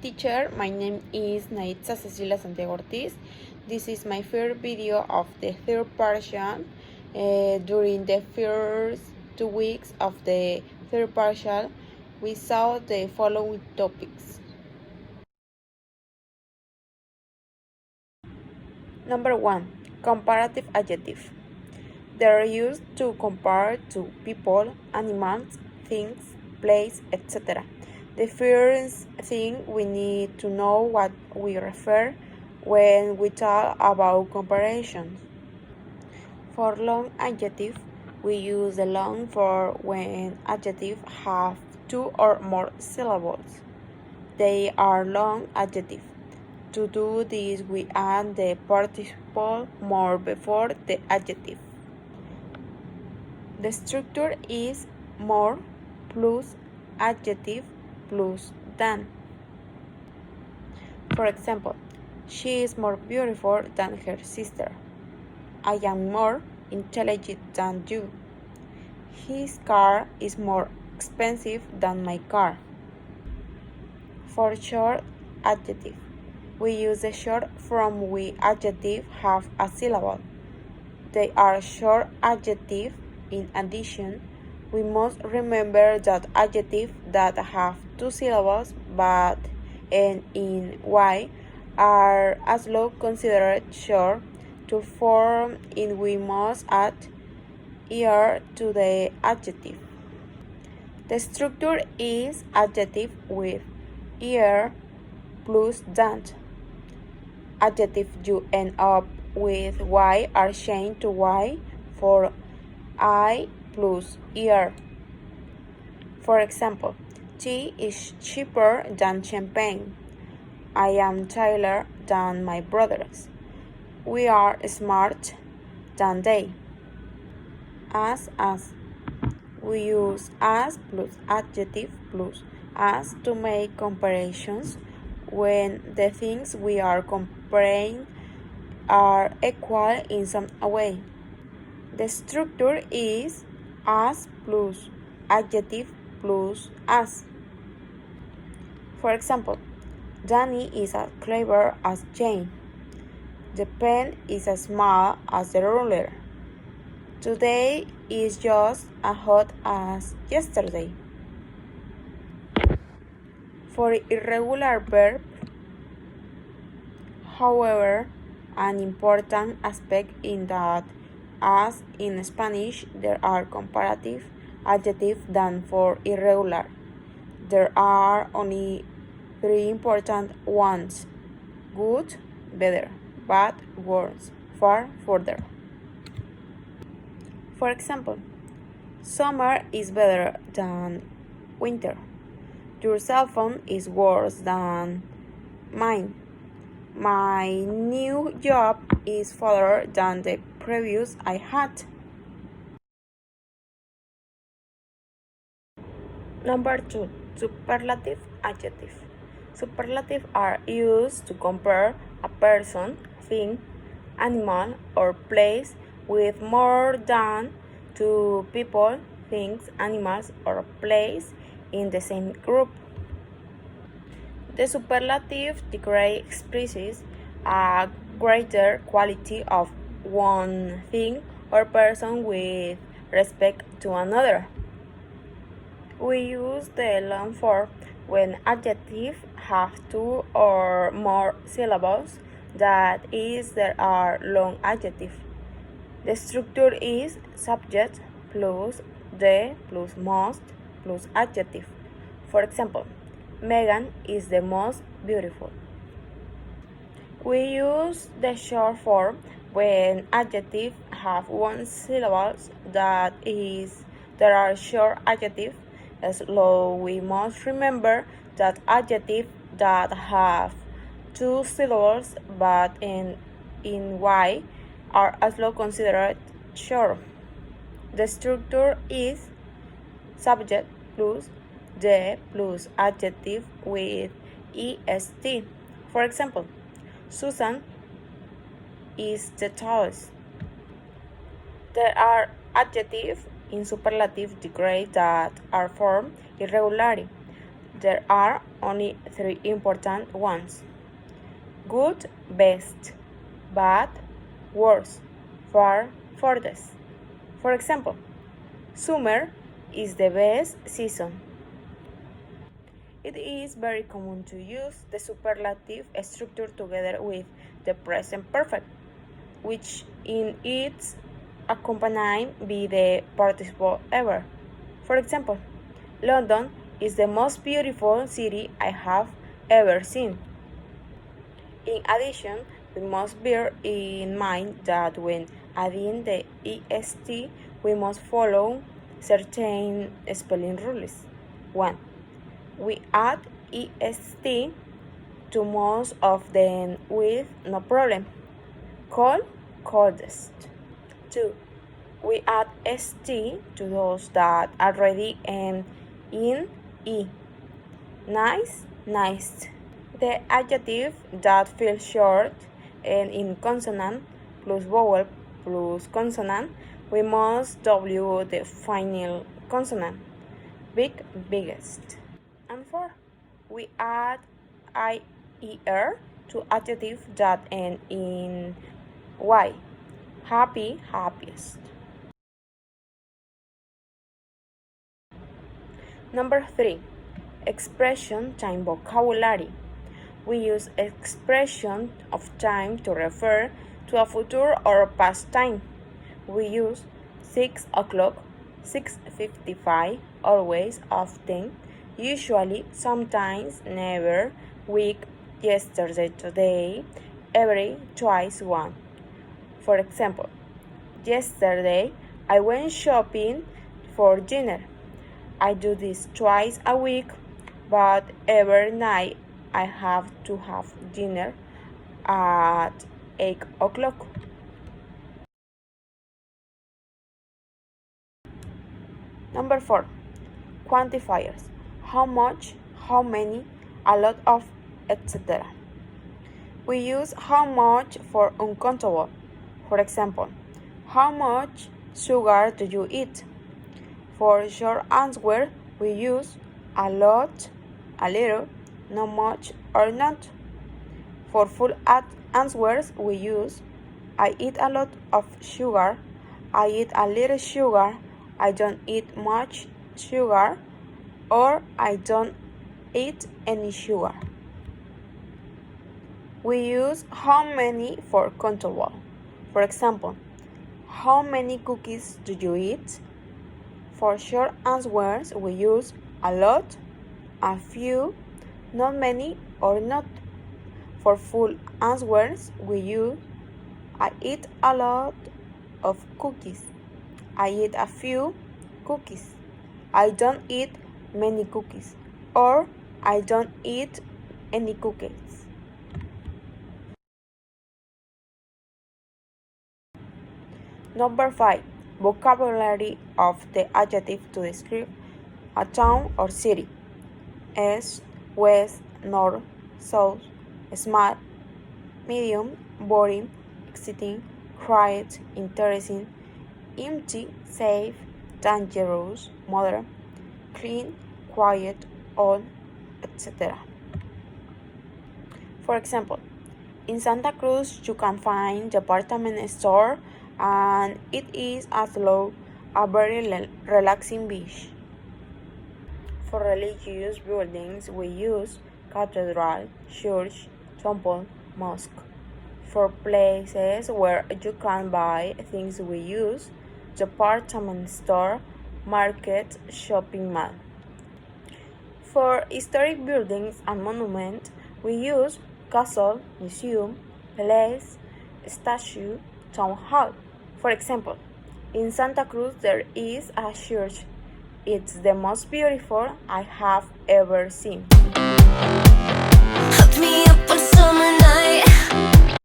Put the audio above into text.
teacher, my name is Naitza Cecilia Santiago Ortiz. This is my first video of the third portion. During the first 2 weeks of the third partial, we saw the following topics. Number 1. Comparative adjective. They are used to compare to people, animals, things, place, etc. The first thing we need to know what we refer when we talk about comparisons. For long adjective, we use the long for when adjectives have 2 or more syllables. They are long adjectives. To do this, we add the participle more before the adjective. The structure is more plus adjective plus than. For example, she is more beautiful than her sister. I am more intelligent than you. His car is more expensive than my car. For short adjective, we use the short form when adjectives have a syllable. They are short adjectives. In addition, we must remember that adjectives that have 2 syllables but end in y are as well considered short. To form it, we must add er to the adjective. The structure is adjective with er plus than. Adjectives you end up with y are changed to y for I plus er. For example, tea is cheaper than champagne. I am taller than my brothers. We are smart than they. As. We use as plus adjective plus as to make comparisons when the things we are comparing are equal in some way. The structure is as plus adjective plus as. For example, Danny is as clever as Jane. The pen is as small as the ruler. Today is just as hot as yesterday. For irregular verbs, however, an important aspect in that as in Spanish there are comparative adjectives than for irregular. There are only 3 important ones: good, better, bad, worse, far, further. For example, summer is better than winter. Your cell phone is worse than mine. My new job is farther than the previous I had. Number 2. Superlative adjective. Superlatives are used to compare a person, thing, animal, or place with more than 2 people, things, animals, or place in the same group. The superlative degree expresses a greater quality of one thing or person with respect to another. We use the long form when adjectives have 2 or more syllables, that is, there are long adjectives. The structure is subject plus the plus most plus adjective. For example, Megan is the most beautiful. We use the short form when adjectives have 1 syllable, that is, there are short adjectives. As though we must remember that adjectives that have 2 syllables but end in y are as well considered short. The structure is subject plus the plus adjective with est. For example, Susan is the tallest. There are adjectives in superlative degree that are formed irregularly. There are only three important ones: good, best; bad, worst; far, furthest. For example, summer is the best season. It is very common to use the superlative structure together with the present perfect, which in its accompaniment be the participle ever. For example, London is the most beautiful city I have ever seen. In addition, we must bear in mind that when adding the est, we must follow certain spelling rules. 1. We add est to most of them with no problem. Cold, coldest. 2. We add st to those that already end in e. Nice, nice. The adjective that feels short and in consonant plus vowel plus consonant, we must W the final consonant. Big, biggest. And 4. We add IER to adjectives that end in Y. Happy, happiest. Number 3. Expression time vocabulary. We use expression of time to refer to a future or past time. We use 6 o'clock, 6:55, always, often, usually, sometimes, never, week, yesterday, today, every, twice, one. For example, yesterday I went shopping for dinner. I do this twice a week, but every night I have to have dinner at 8 o'clock. Number 4. Quantifiers. How much, how many, a lot of, etc. We use how much for uncountable. For example, how much sugar do you eat? For short answer, we use a lot, a little, not much, or not. For full answers, we use I eat a lot of sugar, I eat a little sugar, I don't eat much sugar, or I don't eat any sugar. We use how many for countable. For example, how many cookies do you eat? For short answers, we use a lot, a few, not many, or not. For full answers, we use I eat a lot of cookies. I eat a few cookies. I don't eat many cookies. Or I don't eat any cookies. Number 5. Vocabulary of the adjective to describe a town or city. East, west, north, south, smart, medium, boring, exciting, quiet, interesting, empty, safe, dangerous, modern, clean, quiet, old, etc. For example, in Santa Cruz you can find department store and it is as low a very relaxing beach. For religious buildings we use cathedral, church, temple, mosque. For places where you can buy things we use department store, market, shopping mall. For historic buildings and monuments we use castle, museum, palace, statue, town hall. For example, in Santa Cruz there is a church. It's the most beautiful I have ever seen. Hug me